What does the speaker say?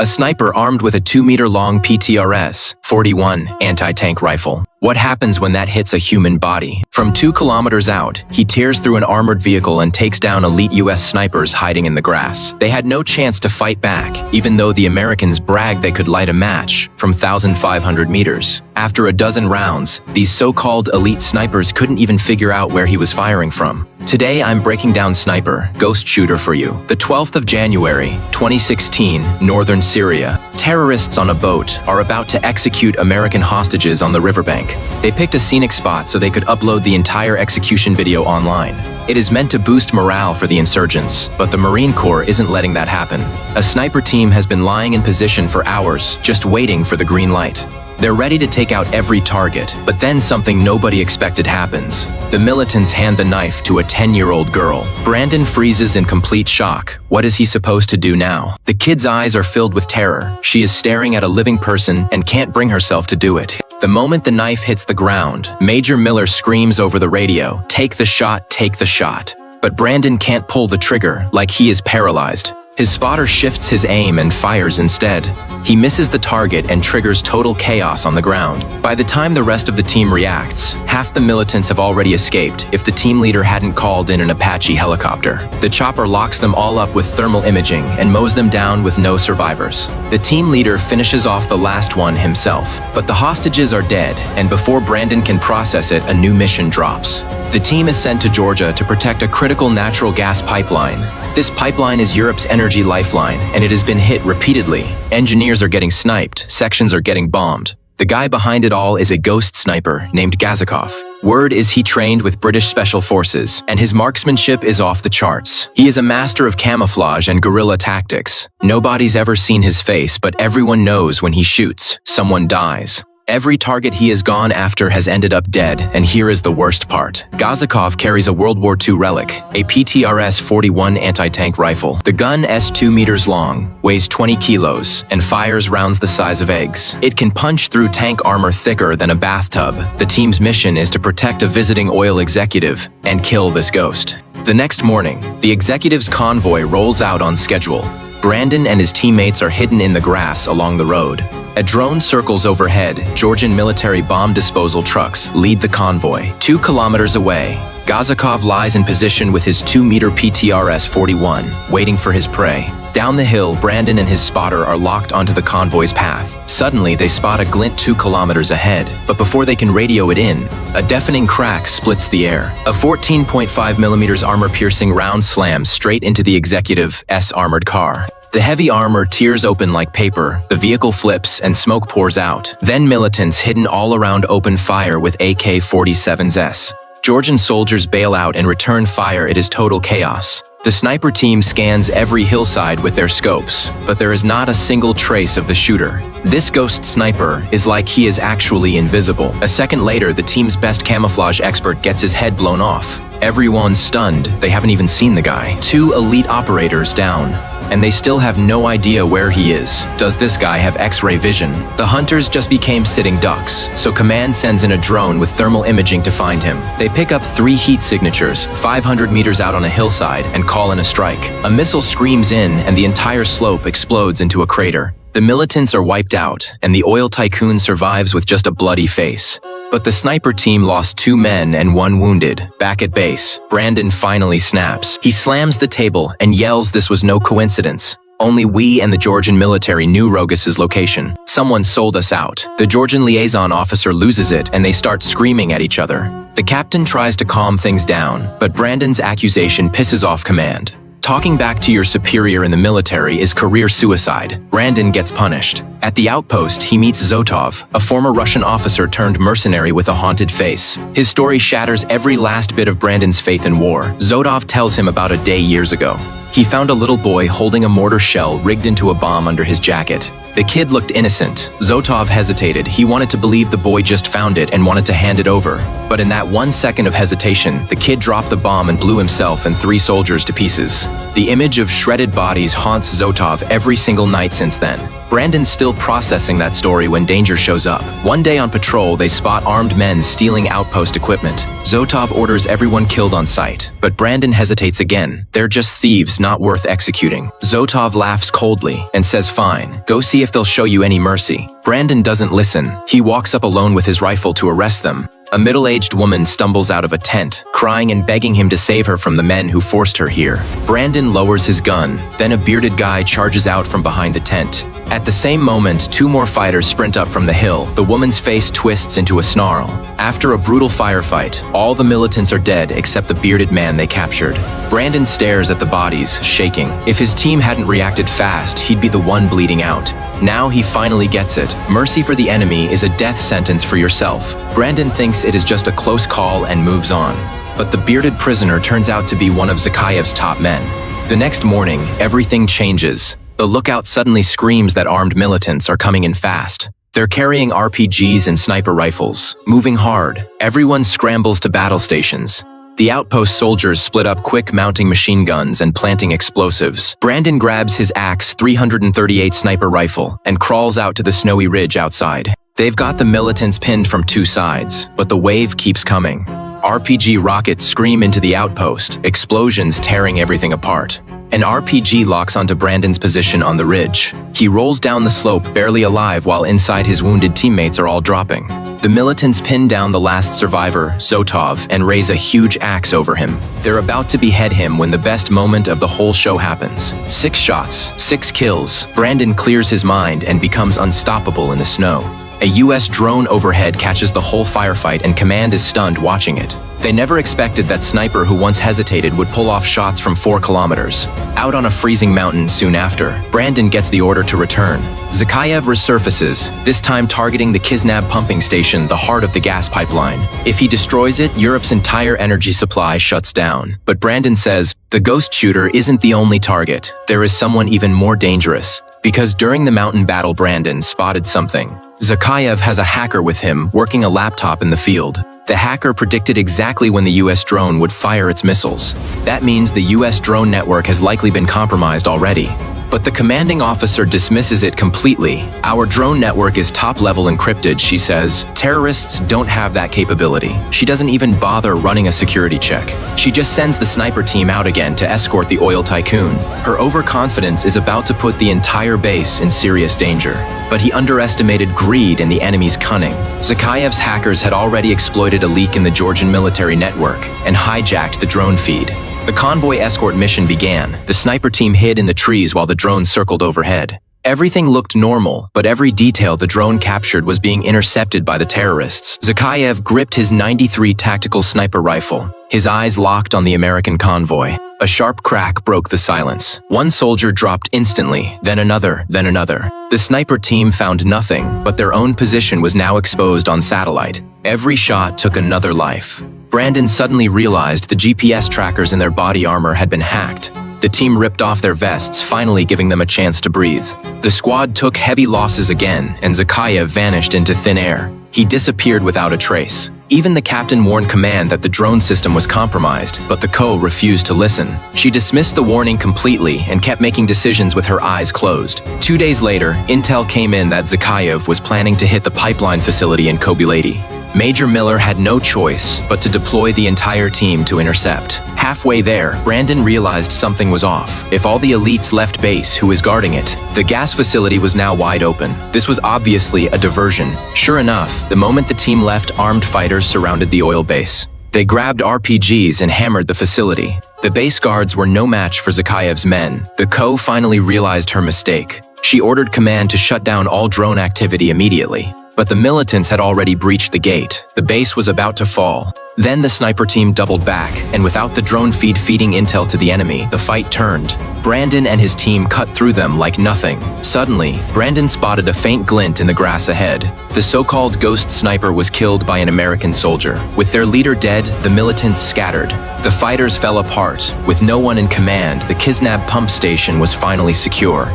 A sniper armed with a 2-meter-long PTRS-41 anti-tank rifle. What happens when that hits a human body? From 2 kilometers out, he tears through an armored vehicle and takes down elite US snipers hiding in the grass. They had no chance to fight back, even though the Americans bragged they could light a match from 1,500 meters. After a dozen rounds, these so-called elite snipers couldn't even figure out where he was firing from. Today, I'm breaking down Sniper, Ghost Shooter for you. The 12th of January, 2016, northern Syria. Terrorists on a boat are about to execute American hostages on the riverbank. They picked a scenic spot so they could upload the entire execution video online. It is meant to boost morale for the insurgents, but the Marine Corps isn't letting that happen. A sniper team has been lying in position for hours, just waiting for the green light. They're ready to take out every target, but then something nobody expected happens. The militants hand the knife to a 10-year-old girl. Brandon freezes in complete shock. What is he supposed to do now? The kid's eyes are filled with terror. She is staring at a living person and can't bring herself to do it. The moment the knife hits the ground, Major Miller screams over the radio, "Take the shot, take the shot." But Brandon can't pull the trigger, like he is paralyzed. His spotter shifts his aim and fires instead. He misses the target and triggers total chaos on the ground. By the time the rest of the team reacts, half the militants have already escaped if the team leader hadn't called in an Apache helicopter. The chopper locks them all up with thermal imaging and mows them down with no survivors. The team leader finishes off the last one himself, but the hostages are dead, and before Brandon can process it, a new mission drops. The team is sent to Georgia to protect a critical natural gas pipeline. This pipeline is Europe's energy lifeline, and it has been hit repeatedly. Engineers are getting sniped, sections are getting bombed. The guy behind it all is a ghost sniper named Gazakov. Word is he trained with British Special Forces, and his marksmanship is off the charts. He is a master of camouflage and guerrilla tactics. Nobody's ever seen his face, but everyone knows when he shoots, someone dies. Every target he has gone after has ended up dead, and here is the worst part. Gazakov carries a World War II relic, a PTRS-41 anti-tank rifle. The gun is 2 meters long, weighs 20 kilos, and fires rounds the size of eggs. It can punch through tank armor thicker than a bathtub. The team's mission is to protect a visiting oil executive and kill this ghost. The next morning, the executive's convoy rolls out on schedule. Brandon and his teammates are hidden in the grass along the road. A drone circles overhead. Georgian military bomb disposal trucks lead the convoy. 2 kilometers away, Gazakov lies in position with his 2-meter PTRS-41, waiting for his prey. Down the hill, Brandon and his spotter are locked onto the convoy's path. Suddenly, they spot a glint 2 kilometers ahead, but before they can radio it in, a deafening crack splits the air. A 14.5mm armor-piercing round slams straight into the executive's armored car. The heavy armor tears open like paper, the vehicle flips, and smoke pours out. Then militants hidden all around open fire with AK-47s. Georgian soldiers bail out and return fire. It is total chaos. The sniper team scans every hillside with their scopes, but there is not a single trace of the shooter. This ghost sniper is like he is actually invisible. A second later, the team's best camouflage expert gets his head blown off. Everyone's stunned. They haven't even seen the guy. 2 elite operators down, and they still have no idea where he is. Does this guy have X-ray vision? The hunters just became sitting ducks, so command sends in a drone with thermal imaging to find him. They pick up 3 heat signatures 500 meters out on a hillside and call in a strike. A missile screams in and the entire slope explodes into a crater. The militants are wiped out, and the oil tycoon survives with just a bloody face. But the sniper team lost 2 men and 1 wounded. Back at base, Brandon finally snaps. He slams the table and yells this was no coincidence. Only we and the Georgian military knew Rogus's location. Someone sold us out. The Georgian liaison officer loses it and they start screaming at each other. The captain tries to calm things down, but Brandon's accusation pisses off command. Talking back to your superior in the military is career suicide. Brandon gets punished. At the outpost, he meets Zotov, a former Russian officer turned mercenary with a haunted face. His story shatters every last bit of Brandon's faith in war. Zotov tells him about a day years ago. He found a little boy holding a mortar shell rigged into a bomb under his jacket. The kid looked innocent. Zotov hesitated. He wanted to believe the boy just found it and wanted to hand it over. But in that 1 second of hesitation, the kid dropped the bomb and blew himself and 3 soldiers to pieces. The image of shredded bodies haunts Zotov every single night since then. Brandon's still processing that story when danger shows up. One day on patrol, they spot armed men stealing outpost equipment. Zotov orders everyone killed on sight, but Brandon hesitates again. They're just thieves not worth executing. Zotov laughs coldly and says, "Fine, go see if they'll show you any mercy." Brandon doesn't listen. He walks up alone with his rifle to arrest them. A middle-aged woman stumbles out of a tent, crying and begging him to save her from the men who forced her here. Brandon lowers his gun, then a bearded guy charges out from behind the tent. At the same moment, two more fighters sprint up from the hill. The woman's face twists into a snarl. After a brutal firefight, all the militants are dead except the bearded man they captured. Brandon stares at the bodies, shaking. If his team hadn't reacted fast, he'd be the one bleeding out. Now he finally gets it. Mercy for the enemy is a death sentence for yourself. Brandon thinks it is just a close call and moves on. But the bearded prisoner turns out to be one of Zakhaev's top men. The next morning, everything changes. The lookout suddenly screams that armed militants are coming in fast. They're carrying RPGs and sniper rifles, moving hard. Everyone scrambles to battle stations. The outpost soldiers split up, quick mounting machine guns and planting explosives. Brandon grabs his Axe 338 sniper rifle and crawls out to the snowy ridge outside. They've got the militants pinned from two sides, but the wave keeps coming. RPG rockets scream into the outpost, explosions tearing everything apart. An RPG locks onto Brandon's position on the ridge. He rolls down the slope, barely alive, while inside his wounded teammates are all dropping. The militants pin down the last survivor, Zotov, and raise a huge axe over him. They're about to behead him when the best moment of the whole show happens. 6 shots, 6 kills. Brandon clears his mind and becomes unstoppable in the snow. A US drone overhead catches the whole firefight and command is stunned watching it. They never expected that sniper who once hesitated would pull off shots from 4 kilometers. Out on a freezing mountain soon after, Brandon gets the order to return. Zakhaev resurfaces, this time targeting the Kisnab pumping station, the heart of the gas pipeline. If he destroys it, Europe's entire energy supply shuts down. But Brandon says, the ghost shooter isn't the only target. There is someone even more dangerous. Because during the mountain battle, Brandon spotted something. Zakhaev has a hacker with him, working a laptop in the field. The hacker predicted exactly when the US drone would fire its missiles. That means the US drone network has likely been compromised already. But the commanding officer dismisses it completely. Our drone network is top-level encrypted, she says. Terrorists don't have that capability. She doesn't even bother running a security check. She just sends the sniper team out again to escort the oil tycoon. Her overconfidence is about to put the entire base in serious danger. But he underestimated greed and the enemy's cunning. Zakhaev's hackers had already exploited a leak in the Georgian military network and hijacked the drone feed. The convoy escort mission began. The sniper team hid in the trees while the drone circled overhead. Everything looked normal, but every detail the drone captured was being intercepted by the terrorists. Zakhaev gripped his 93 tactical sniper rifle, his eyes locked on the American convoy. A sharp crack broke the silence. One soldier dropped instantly, then another, then another. The sniper team found nothing, but their own position was now exposed on satellite. Every shot took another life. Brandon suddenly realized the GPS trackers in their body armor had been hacked. The team ripped off their vests, finally giving them a chance to breathe. The squad took heavy losses again, and Zakhaev vanished into thin air. He disappeared without a trace. Even the captain warned command that the drone system was compromised, but the Co refused to listen. She dismissed the warning completely and kept making decisions with her eyes closed. 2 days later, intel came in that Zakhaev was planning to hit the pipeline facility in Kobilady. Major Miller had no choice but to deploy the entire team to intercept. Halfway there, Brandon realized something was off. If all the elites left base, who was guarding it? The gas facility was now wide open. This was obviously a diversion. Sure enough, the moment the team left, armed fighters surrounded the oil base. They grabbed RPGs and hammered the facility. The base guards were no match for Zakhaev's men. The Co finally realized her mistake. She ordered command to shut down all drone activity immediately. But the militants had already breached the gate. The base was about to fall. Then the sniper team doubled back, and without the drone feed feeding intel to the enemy, the fight turned. Brandon and his team cut through them like nothing. Suddenly, Brandon spotted a faint glint in the grass ahead. The so-called ghost sniper was killed by an American soldier. With their leader dead, the militants scattered. The fighters fell apart. With no one in command, the Kisnab pump station was finally secure.